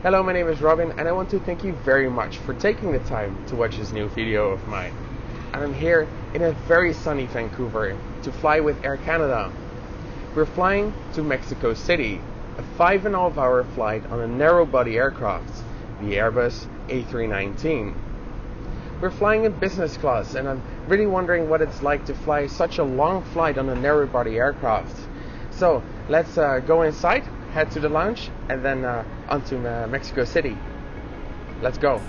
Hello, my name is Robin, and I want to thank you very much for taking the time to watch this new video of mine. And I'm here in a very sunny Vancouver to fly with Air Canada. We're flying to Mexico City, a 5.5-hour flight on a narrow-body aircraft, the Airbus A319. We're flying in business class, and I'm really wondering what it's like to fly such a long flight on a narrow-body aircraft. So let's go inside, head to the lounge, and then onto Mexico City. Let's go.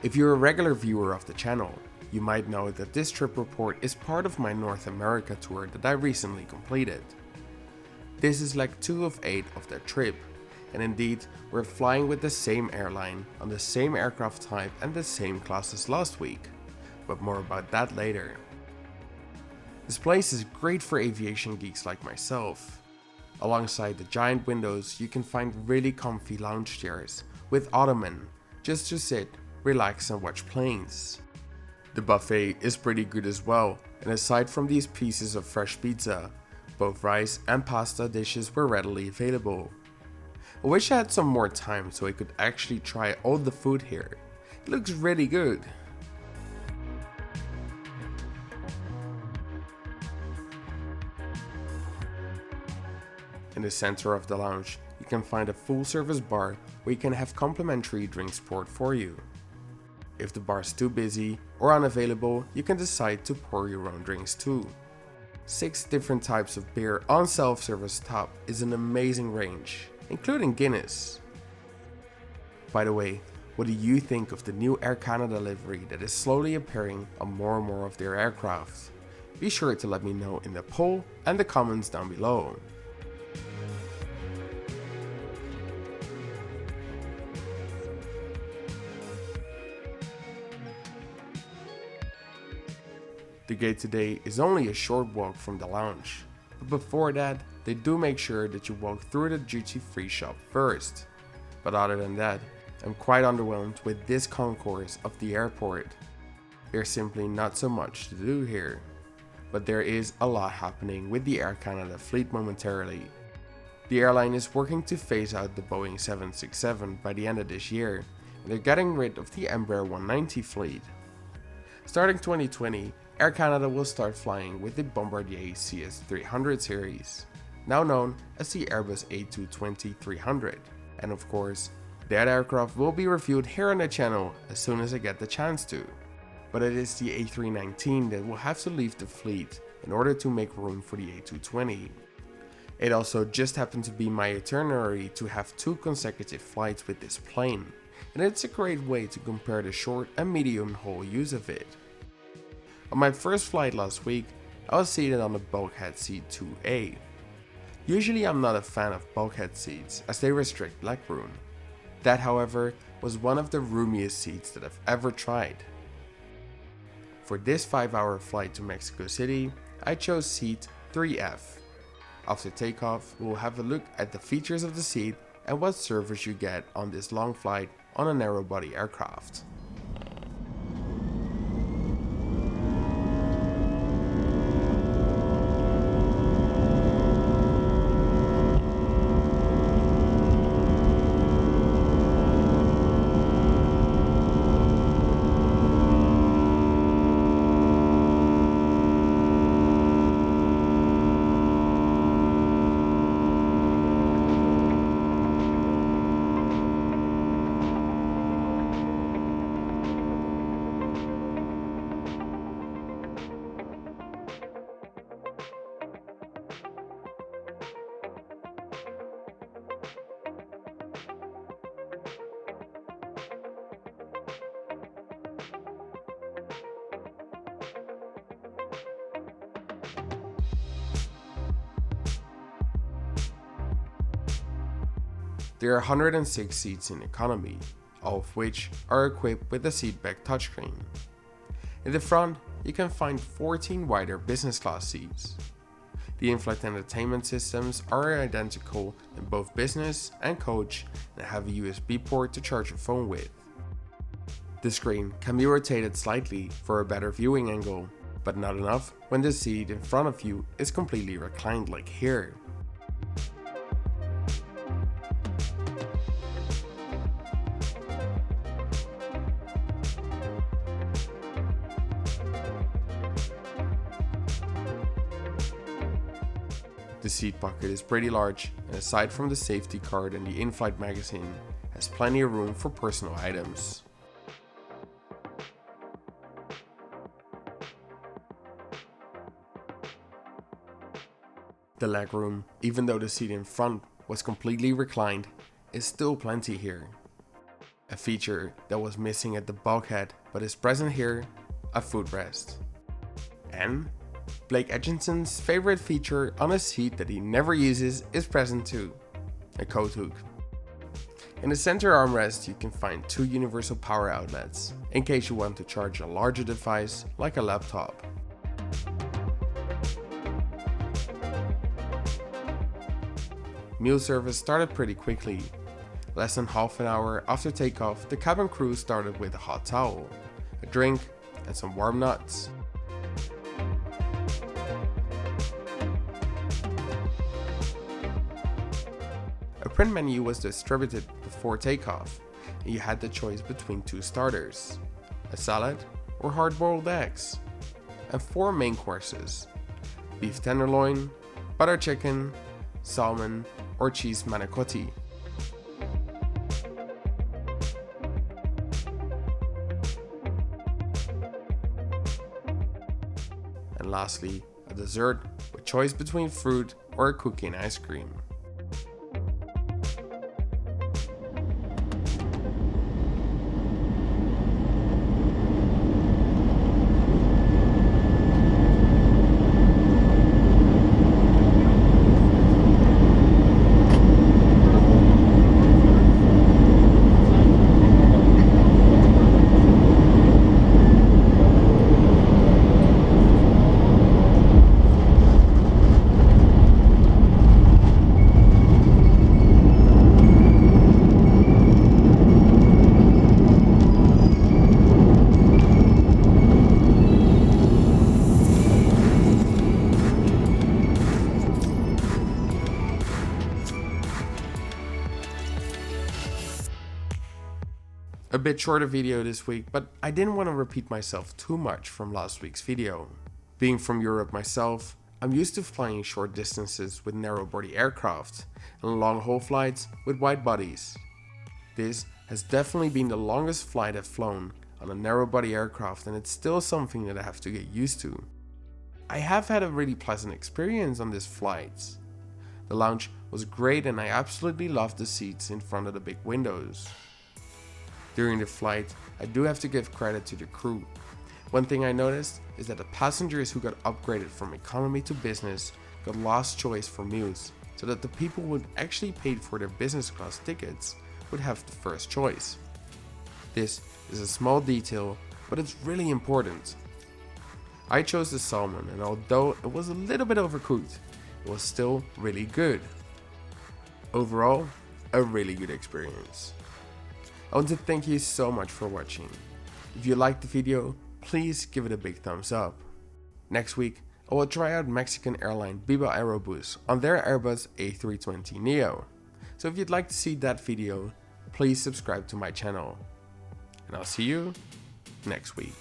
If you're a regular viewer of the channel, you might know that this trip report is part of my North America tour that I recently completed. This is leg 2 of 8 of that trip, and indeed we're flying with the same airline, on the same aircraft type and the same class as last week, but more about that later. This place is great for aviation geeks like myself. Alongside the giant windows, you can find really comfy lounge chairs with ottoman just to sit, relax and watch planes. The buffet is pretty good as well, and aside from these pieces of fresh pizza, both rice and pasta dishes were readily available. I wish I had some more time so I could actually try all the food here. It looks really good. In the center of the lounge, you can find a full service bar where you can have complimentary drinks poured for you. If the bar is too busy or unavailable, you can decide to pour your own drinks too. 6 different types of beer on self-service top is an amazing range, including Guinness. By the way, what do you think of the new Air Canada livery that is slowly appearing on more and more of their aircraft? Be sure to let me know in the poll and the comments down below. The gate today is only a short walk from the lounge, but before that, they do make sure that you walk through the duty-free shop first. But other than that, I'm quite underwhelmed with this concourse of the airport. There's simply not so much to do here, but there is a lot happening with the Air Canada fleet momentarily. The airline is working to phase out the Boeing 767 by the end of this year, and they're getting rid of the Embraer 190 fleet. Starting 2020, Air Canada will start flying with the Bombardier CS300 series, now known as the Airbus A319-300, and of course, that aircraft will be reviewed here on the channel as soon as I get the chance to. But it is the A319 that will have to leave the fleet in order to make room for the A220. It also just happened to be my itinerary to have 2 consecutive flights with this plane, and it's a great way to compare the short and medium haul use of it. On my first flight last week, I was seated on the bulkhead seat 2A. Usually I'm not a fan of bulkhead seats as they restrict legroom. That, however, was one of the roomiest seats that I've ever tried. For this 5-hour flight to Mexico City, I chose seat 3F. After takeoff, we'll have a look at the features of the seat and what service you get on this long flight on a narrow-body aircraft. There are 106 seats in economy, all of which are equipped with a seatback touchscreen. In the front, you can find 14 wider business class seats. The in-flight entertainment systems are identical in both business and coach and have a USB port to charge your phone with. The screen can be rotated slightly for a better viewing angle, but not enough when the seat in front of you is completely reclined like here. The seat pocket is pretty large, and aside from the safety card and the in-flight magazine, has plenty of room for personal items. The legroom, even though the seat in front was completely reclined, is still plenty here. A feature that was missing at the bulkhead but is present here, a footrest. And Blake Edginson's favorite feature on a seat that he never uses is present too, a coat hook. In the center armrest you can find 2 universal power outlets, in case you want to charge a larger device like a laptop. Meal service started pretty quickly. Less than half an hour after takeoff, the cabin crew started with a hot towel, a drink, and some warm nuts. A print menu was distributed before takeoff, and you had the choice between 2 starters, a salad or hard-boiled eggs, and 4 main courses, beef tenderloin, butter chicken, salmon, or cheese manicotti. And lastly, a dessert with choice between fruit or a cookie and ice cream. A bit shorter video this week, but I didn't want to repeat myself too much from last week's video. Being from Europe myself, I'm used to flying short distances with narrow body aircraft and long haul flights with wide bodies. This has definitely been the longest flight I've flown on a narrow body aircraft, and it's still something that I have to get used to. I have had a really pleasant experience on this flight. The lounge was great and I absolutely loved the seats in front of the big windows. During the flight, I do have to give credit to the crew. One thing I noticed is that the passengers who got upgraded from economy to business got last choice for meals, so that the people who actually paid for their business class tickets would have the first choice. This is a small detail, but it's really important. I chose the salmon, and although it was a little bit overcooked, it was still really good. Overall, a really good experience. I want to thank you so much for watching. If you liked the video, please give it a big thumbs up. Next week, I will try out Mexican airline Viva Aerobus on their Airbus A319. So if you'd like to see that video, please subscribe to my channel. And I'll see you next week.